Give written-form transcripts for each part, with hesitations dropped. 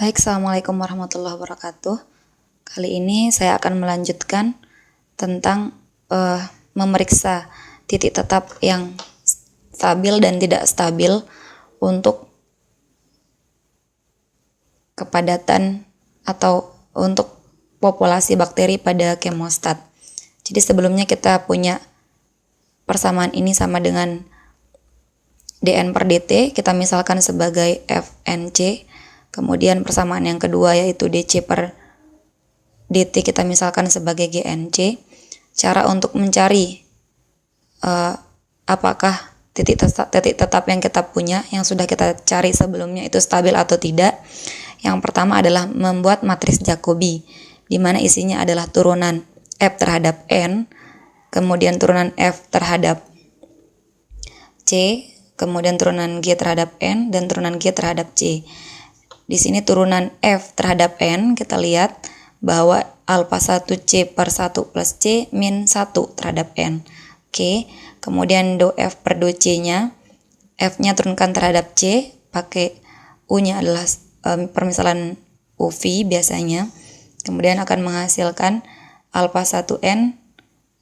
Baik, Assalamualaikum warahmatullahi wabarakatuh. Kali ini saya akan melanjutkan tentang memeriksa titik tetap yang stabil dan tidak stabil untuk kepadatan atau untuk populasi bakteri pada kemostat. Jadi sebelumnya kita punya persamaan ini sama dengan dN per dt, kita misalkan sebagai FNC. Kemudian persamaan yang kedua yaitu DC per dt kita misalkan sebagai GNC. Cara untuk mencari apakah titik tetap yang kita punya, yang sudah kita cari sebelumnya itu stabil atau tidak. Yang pertama adalah membuat matriks Jacobi, di mana isinya adalah turunan F terhadap N, kemudian turunan F terhadap C, kemudian turunan G terhadap N, dan turunan G terhadap C. Di sini turunan F terhadap N, kita lihat bahwa alpha 1C per 1 plus C min 1 terhadap N. Oke, kemudian do F per do C-nya, F-nya turunkan terhadap C, pakai U-nya adalah permisalan UV biasanya. Kemudian akan menghasilkan alpha 1N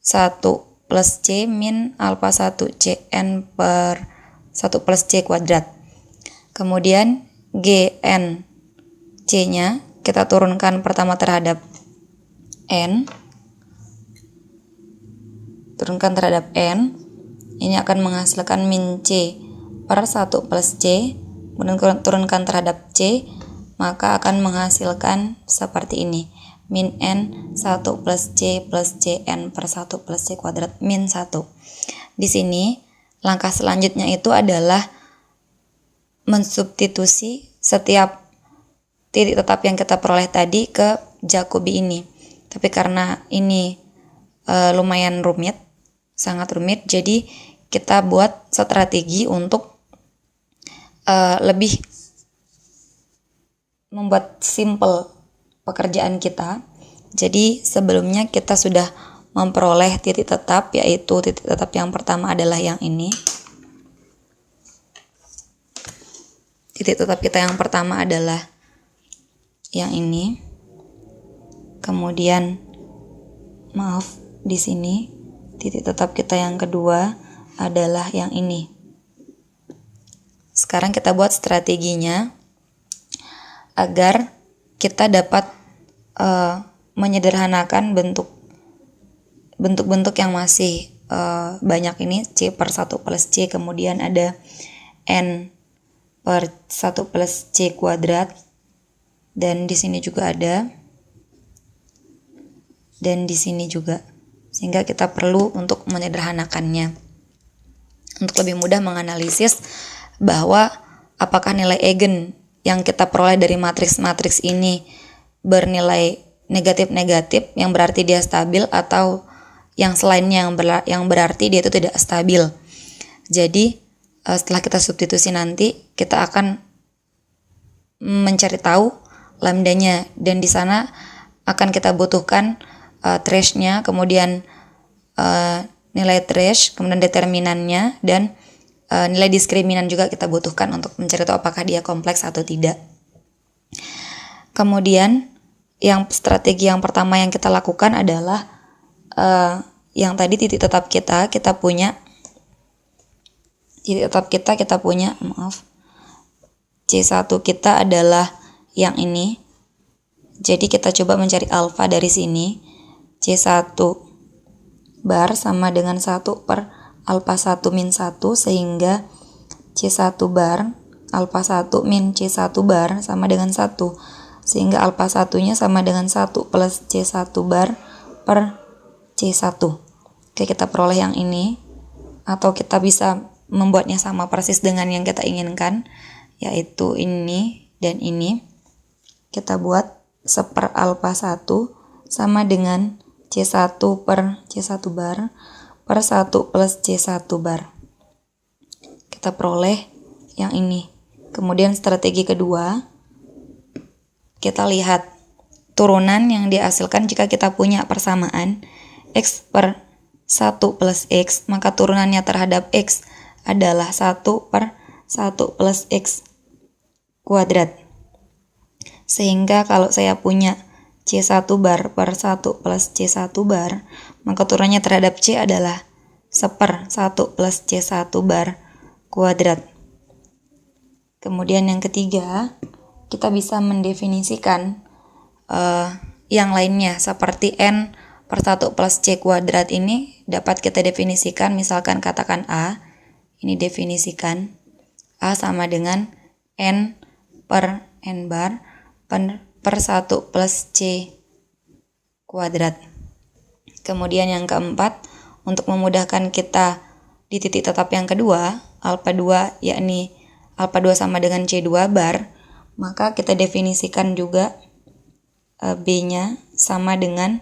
1 plus C min alpha 1CN per 1 plus C kuadrat. Kemudian GN C-nya kita turunkan pertama terhadap N. Turunkan terhadap N. Ini akan menghasilkan min C per 1 plus C. Kemudian turunkan terhadap C, maka akan menghasilkan seperti ini. Min N 1 plus C plus CN per 1 plus C kuadrat min 1. Di sini langkah selanjutnya itu adalah mensubstitusi setiap titik tetap yang kita peroleh tadi ke Jacobi ini. Tapi karena ini lumayan rumit, sangat rumit, jadi kita buat strategi untuk lebih membuat simple pekerjaan kita. Jadi sebelumnya kita sudah memperoleh titik tetap, yaitu titik tetap yang pertama adalah yang ini. Titik tetap kita yang pertama adalah yang ini. Kemudian di sini titik tetap kita yang kedua adalah yang ini. Sekarang kita buat strateginya agar kita dapat menyederhanakan bentuk-bentuk yang masih banyak ini. C per 1 plus C, kemudian ada N per 1 plus C kuadrat, dan di sini juga ada, dan di sini juga, sehingga kita perlu untuk menyederhanakannya untuk lebih mudah menganalisis bahwa apakah nilai eigen yang kita peroleh dari matriks-matriks ini bernilai negatif-negatif yang berarti dia stabil, atau yang selainnya yang berarti dia itu tidak stabil. Jadi setelah kita substitusi nanti kita akan mencari tahu lambdanya, dan di sana akan kita butuhkan threshold-nya, kemudian nilai threshold, kemudian determinannya, dan nilai diskriminan juga kita butuhkan untuk mencari tahu apakah dia kompleks atau tidak. Kemudian strategi yang pertama yang kita lakukan adalah yang tadi titik tetap kita punya C1 kita adalah yang ini. Jadi kita coba mencari alfa dari sini. C1 bar sama dengan 1 per alfa 1 min 1, sehingga C1 bar alfa 1 min C1 bar sama dengan 1, sehingga alfa 1-nya sama dengan 1 plus C1 bar per C1. Oke, kita peroleh yang ini, atau kita bisa membuatnya sama persis dengan yang kita inginkan, yaitu ini dan ini. Kita buat seper alfa 1 sama dengan C1 per C1 bar per 1 plus C1 bar. Kita peroleh yang ini. Kemudian strategi kedua, kita lihat turunan yang dihasilkan jika kita punya persamaan X per 1 plus X, maka turunannya terhadap X adalah 1 per 1 plus X kuadrat. Sehingga kalau saya punya C1 bar per 1 plus C1 bar, maka turunannya terhadap C adalah 1/1 plus C1 bar kuadrat. Kemudian yang ketiga, kita bisa mendefinisikan yang lainnya seperti N per 1 plus C kuadrat ini dapat kita definisikan, misalkan katakan A, ini definisikan A sama dengan N per N bar per 1 plus C kuadrat. Kemudian yang keempat, untuk memudahkan kita di titik tetap yang kedua, alfa 2 yakni alfa 2 sama dengan C2 bar, maka kita definisikan juga B-nya sama dengan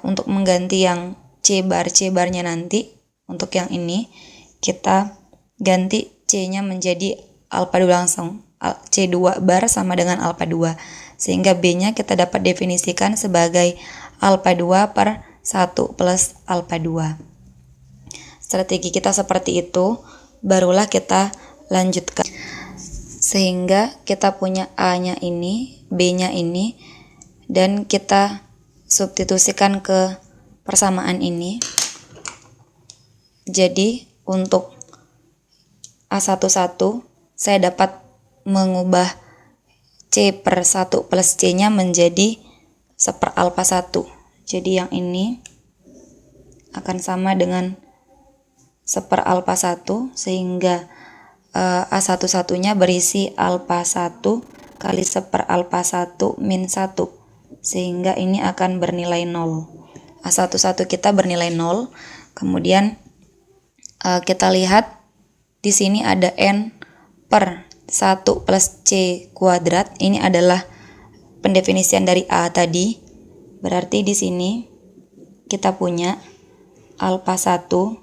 untuk mengganti yang C barnya nanti, untuk yang ini kita ganti C-nya menjadi alfa 2 langsung. C2 bar sama dengan alfa 2, sehingga B-nya kita dapat definisikan sebagai alfa 2 per 1 plus alfa 2. Strategi kita seperti itu, barulah kita lanjutkan. Sehingga kita punya A-nya ini, B-nya ini, dan kita substitusikan ke persamaan ini. Jadi untuk A11 saya dapat mengubah C per 1 plus C-nya menjadi 1/alfa 1. Jadi yang ini akan sama dengan 1/alfa 1, sehingga A11-nya berisi alfa 1 kali 1/alfa 1 min 1, sehingga ini akan bernilai 0. A11 kita bernilai 0. Kemudian kita lihat di sini ada N per 1 plus C kuadrat. Ini adalah pendefinisian dari A tadi. Berarti di sini kita punya alfa 1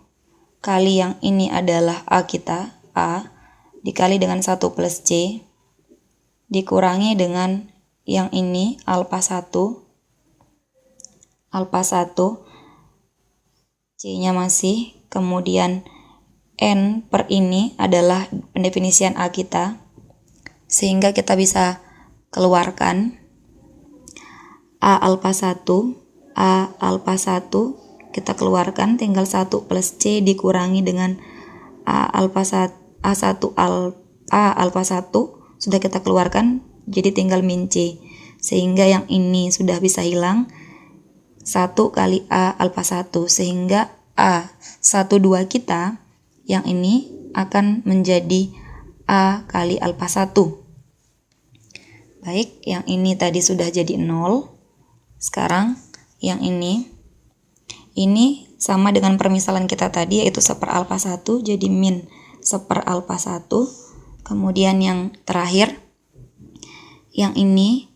kali yang ini adalah A kita, A, dikali dengan 1 plus C, dikurangi dengan yang ini alfa 1, C-nya masih, kemudian N per ini adalah pendefinisian A kita, sehingga kita bisa keluarkan A alfa 1 kita keluarkan, tinggal 1 plus C dikurangi dengan A alfa 1 sudah kita keluarkan, jadi tinggal min C, sehingga yang ini sudah bisa hilang, 1 kali A alfa 1, sehingga A12 kita yang ini akan menjadi A kali alfa 1. Baik, yang ini tadi sudah jadi 0. Sekarang yang ini sama dengan permisalan kita tadi, yaitu 1/alfa 1, jadi min 1/alfa 1. Kemudian yang terakhir, yang ini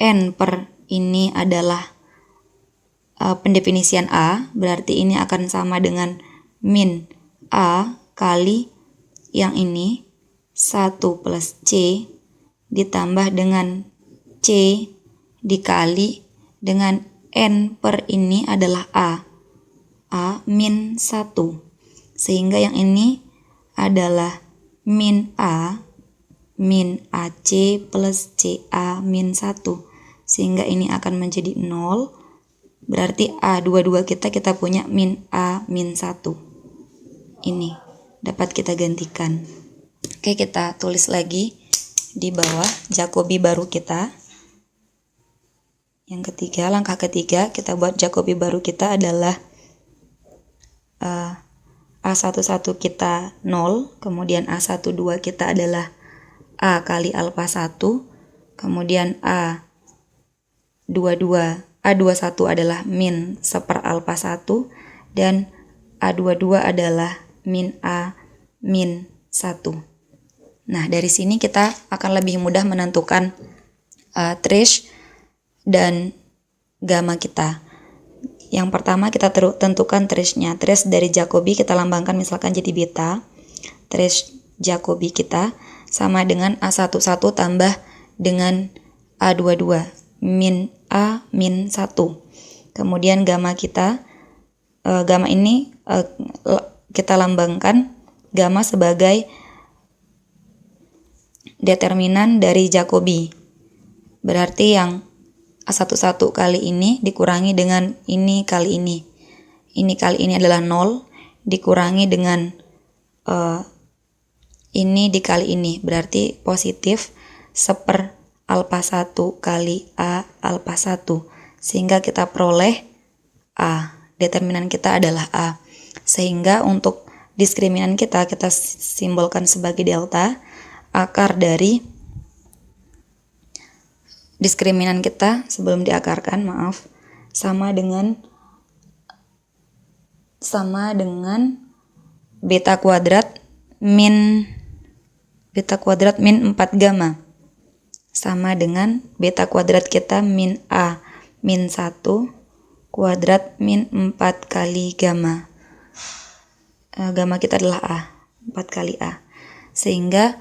N per ini adalah pendefinisian A, berarti ini akan sama dengan min A kali yang ini 1 plus C ditambah dengan C dikali dengan N per ini adalah A min 1, sehingga yang ini adalah min AC plus CA min 1, sehingga ini akan menjadi 0. Berarti A22 kita punya min A min 1. Ini dapat kita gantikan. Oke, kita tulis lagi di bawah Jacobi baru kita. Yang ketiga, langkah ketiga kita buat Jacobi baru kita adalah A11 kita 0, kemudian A12 kita adalah A kali alfa 1, kemudian A21 adalah min 1/alfa 1, dan A22 adalah min A min 1. Nah, dari sini kita akan lebih mudah menentukan trace dan gamma kita. Yang pertama kita tentukan trace-nya. Trace dari Jacobi kita lambangkan misalkan jadi beta. Trace Jacobi kita sama dengan A11 tambah dengan A22 min A min 1. Kemudian gamma kita, gamma ini kita lambangkan gamma sebagai determinan dari Jacobi. Berarti yang A11 kali ini dikurangi dengan ini kali ini. Ini kali ini adalah 0 dikurangi dengan ini dikali ini. Berarti positif 1/alpha 1 kali A alpha 1. Sehingga kita peroleh A. Determinan kita adalah A. Sehingga untuk diskriminan kita simbolkan sebagai delta. Akar dari diskriminan kita sebelum diakarkan, sama dengan beta kuadrat min 4 gamma. Sama dengan beta kuadrat kita min A min 1 kuadrat min 4 kali gamma. Gamma kita adalah A, 4 kali A. Sehingga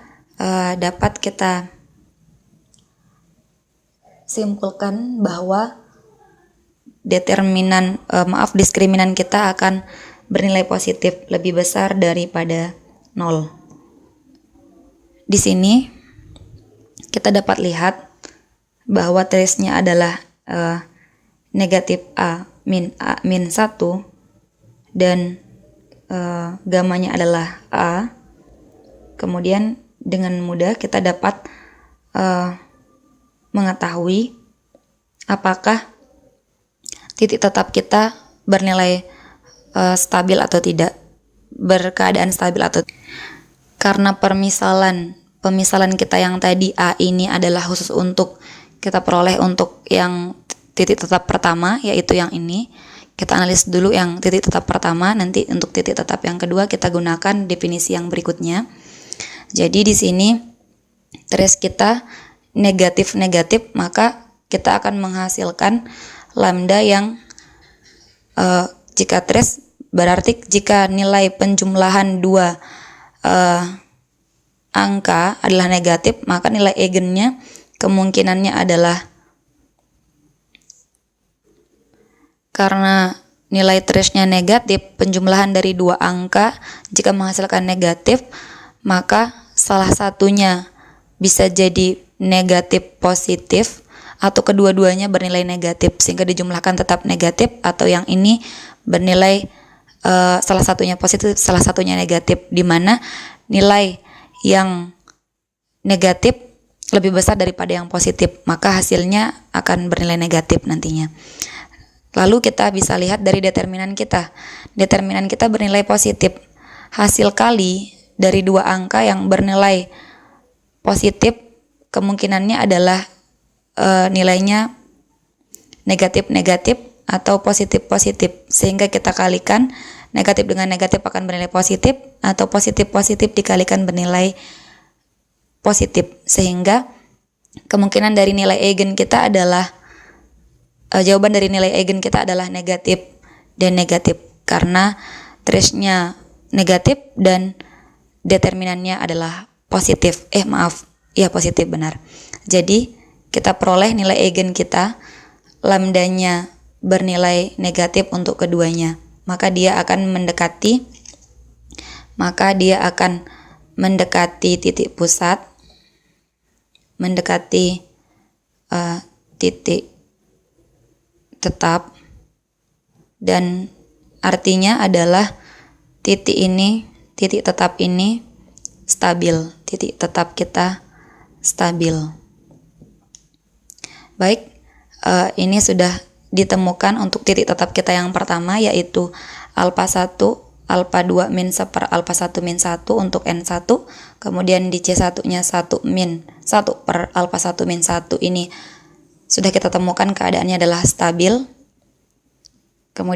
dapat kita simpulkan bahwa diskriminan kita akan bernilai positif lebih besar daripada 0. Di sini kita dapat lihat bahwa trace-nya adalah negatif A min 1 dan gamanya adalah A. Kemudian dengan mudah kita dapat mengetahui apakah titik tetap kita bernilai stabil atau tidak, berkeadaan stabil atau tidak. Karena pemisalan kita yang tadi A ini adalah khusus untuk kita peroleh untuk yang titik tetap pertama, yaitu yang ini. Kita analis dulu yang titik tetap pertama, nanti untuk titik tetap yang kedua kita gunakan definisi yang berikutnya. Jadi di sini trace kita negatif-negatif, maka kita akan menghasilkan lambda yang jika trace berarti jika nilai penjumlahan dua angka adalah negatif, maka nilai eigennya kemungkinannya adalah, karena nilai trace-nya negatif, penjumlahan dari dua angka jika menghasilkan negatif, maka salah satunya bisa jadi negatif positif atau kedua-duanya bernilai negatif sehingga dijumlahkan tetap negatif, atau yang ini bernilai salah satunya positif, salah satunya negatif, di mana nilai yang negatif lebih besar daripada yang positif, maka hasilnya akan bernilai negatif nantinya. Lalu kita bisa lihat dari determinan kita. Determinan kita bernilai positif. Hasil kali dari dua angka yang bernilai positif kemungkinannya adalah nilainya negatif-negatif atau positif-positif. Sehingga kita kalikan negatif dengan negatif akan bernilai positif, atau positif-positif dikalikan bernilai positif. Sehingga kemungkinan dari nilai eigen kita adalah jawaban dari nilai eigen kita adalah negatif dan negatif, karena trace-nya negatif dan determinannya adalah positif. Positif, benar. Jadi kita peroleh nilai eigen kita, lambdanya bernilai negatif untuk keduanya, maka dia akan mendekati titik pusat, mendekati titik tetap, dan artinya adalah titik tetap ini stabil, titik tetap kita stabil. Baik, ini sudah ditemukan untuk titik tetap kita yang pertama, yaitu alpha 1, alpha 2 min 1/alpha 1 min 1 untuk N1. Kemudian di C1-nya 1 min 1/alpha 1 min 1 ini sudah kita temukan keadaannya adalah stabil. Kemudian